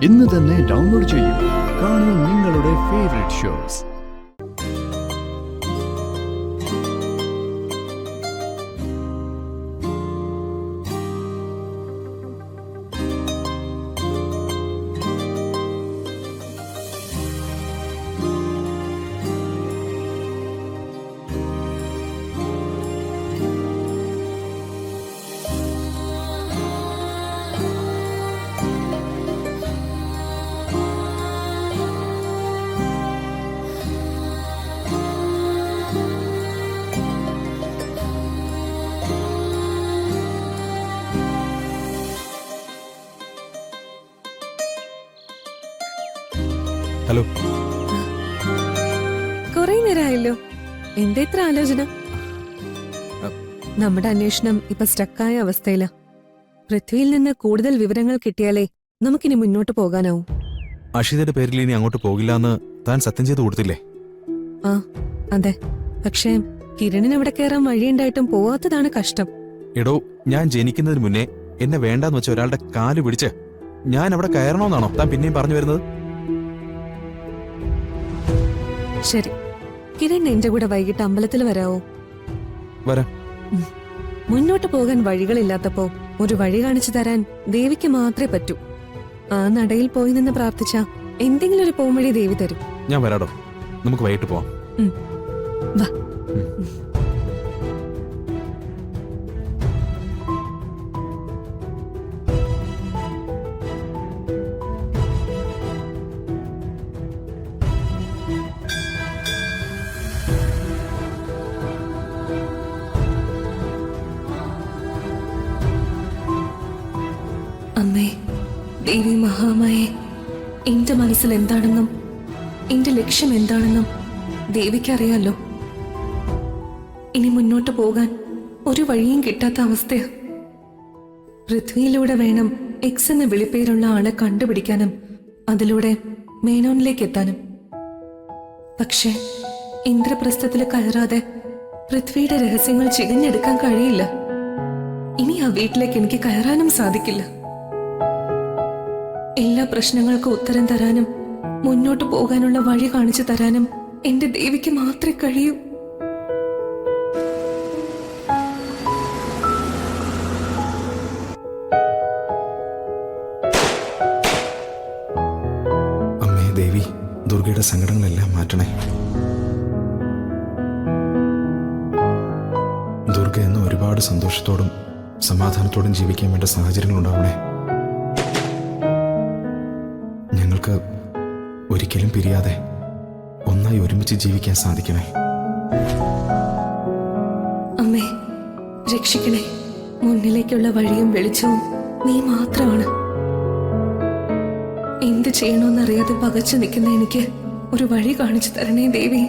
ഇന്ന് തന്നെ ഡൗൺലോഡ് ചെയ്യൂ. കാണൂ നിങ്ങളുടെ ഫേവറേറ്റ് ഷോസ്. ഹലോ. കുറെ നേരമായല്ലോ. എന്താ ഇത്ര ആലോചന? നമ്മുടെ അന്വേഷണം ഇപ്പൊ സ്റ്റക്കായ അവസ്ഥയില. പൃഥ്വിയിൽ നിന്ന് കൂടുതൽ വിവരങ്ങൾ കിട്ടിയാലേ നമുക്കിനി മുന്നോട്ട് പോകാനാവും. അഷിതയുടെ പേരിൽ ഇനി അങ്ങോട്ട് പോകില്ല എന്ന് താൻ സത്യം ചെയ്ത് കൊടുത്തില്ലേ? ആ അതെ. പക്ഷേ കിരണിന് അവിടെ കയറാൻ വഴിയുണ്ടായിട്ടും പോവാത്തതാണ് കഷ്ടം. എടോ, ഞാൻ ജനിക്കുന്നതിന് മുന്നേ എന്നെ വേണ്ടാന്ന് വെച്ച ഒരാളുടെ കാല് പിടിച്ച് ഞാൻ അവിടെ കയറണമെന്നാണോ താൻ പിന്നെയും പറഞ്ഞു വരുന്നത്? ശരി, കിരൺ എന്റെ കൂടെ വൈകിട്ട് അമ്പലത്തിൽ വരാവോ? വരാം. മുന്നോട്ട് പോകാൻ വഴികളില്ലാത്തപ്പോ ഒരു വഴി കാണിച്ചു തരാൻ ദേവിക്ക് മാത്രമേ പറ്റൂ. ആ നടയിൽ പോയി നിന്ന് പ്രാർത്ഥിച്ച എന്തെങ്കിലും ഒരു പോംവഴി ദേവി തരും. ഞാൻ വരാടോ, നമുക്ക് വൈകിട്ട് പോവാം. വാ. അമ്മേ, ദേവി മഹാമായെ, എന്റെ മനസ്സിൽ എന്താണെന്നും എന്റെ ലക്ഷ്യം എന്താണെന്നും ദേവിക്കറിയാലോ. ഇനി മുന്നോട്ട് പോകാൻ ഒരു വഴിയും കിട്ടാത്ത അവസ്ഥയാ. പൃഥ്വിയിലൂടെ വേണം എക്സ് എന്ന വിളിപ്പേരുള്ള ആളെ കണ്ടുപിടിക്കാനും അതിലൂടെ മേനോനിലേക്ക് എത്താനും. പക്ഷേ ഇന്ദ്രപ്രസ്ഥത്തിൽ കയറാതെ പൃഥ്വിയുടെ രഹസ്യങ്ങൾ ചികഞ്ഞെടുക്കാൻ കഴിയില്ല. ഇനി ആ വീട്ടിലേക്ക് എനിക്ക് കയറാനും സാധിക്കില്ല. എല്ലാ പ്രശ്നങ്ങൾക്കും ഉത്തരം തരാനും മുന്നോട്ട് പോകാനുള്ള വഴി കാണിച്ചു തരാനും എന്റെ ദേവിക്ക് മാത്രമേ കഴിയൂ. അമ്മേ ദേവി, ദുർഗയുടെ സങ്കടങ്ങളെല്ലാം മാറ്റണേ. ദുർഗ എന്ന് ഒരുപാട് സന്തോഷത്തോടും സമാധാനത്തോടും ജീവിക്കാൻ വേണ്ട സാഹചര്യങ്ങൾ ഉണ്ടാവണേ. ഞങ്ങൾക്ക് ഒരിക്കലും പിരിയാതെ ഒന്നായി ഒരുമിച്ച് ജീവിക്കാൻ സാധിക്കണേ. അമ്മേ, രക്ഷിക്കണേ. മുന്നിലേക്കുള്ള വഴിയും വെളിച്ചവും നീ മാത്രമാണ്. എന്ത് ചെയ്യണമെന്നറിയാതെ പകച്ചു നിൽക്കുന്ന എനിക്ക് ഒരു വഴി കാണിച്ചു തരണേ ദേവി.